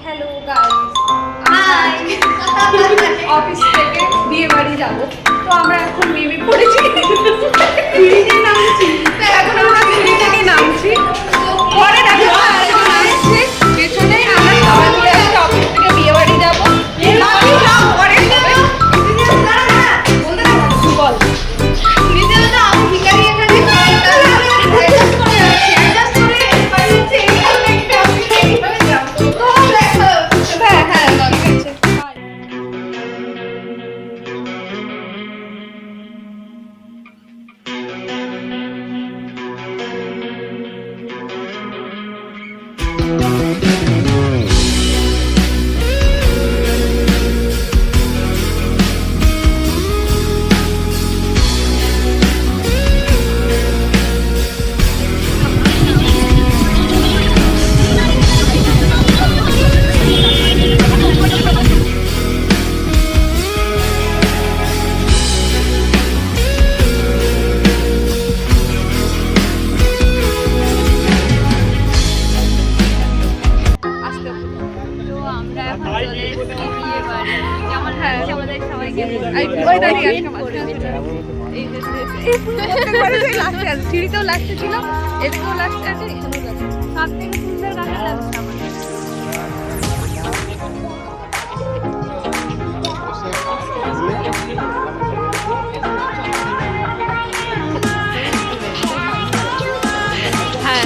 Hello guys, high. Office থেকে বিয়ে বাড়ি যাবো, তো আমরা এখন নেমে পড়েছি। সিঁড়িতে নামছি, এখন আমরা সিঁড়ি থেকে নামছি। পরে দেখো নামছি, পেছনে আমরা সবাই মিলে আজকে অফিস থেকে বিয়ে বাড়ি যাবো। পরে বল নিজের না আমি ভিখারি এখানে সিঁড়িতেও লাগতে ছিল, এদিকেও লাগতে আছে, এখানেও লাগছে। সব থেকে সুন্দর গান লাগছে আমার। হ্যাঁ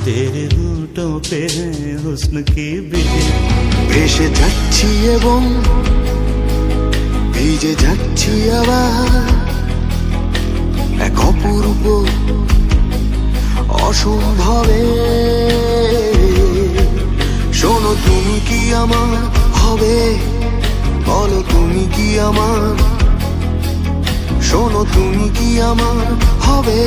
तेरे होठों पे है हुस्न की ভেসে যাচ্ছি এবং ভিজে যাচ্ছি আবার এক অপূর্ব অসম্ভবে। শোনো তুমি কি আমার হবে, বলো তুমি কি আমার, শোনো তুমি কি আমার হবে।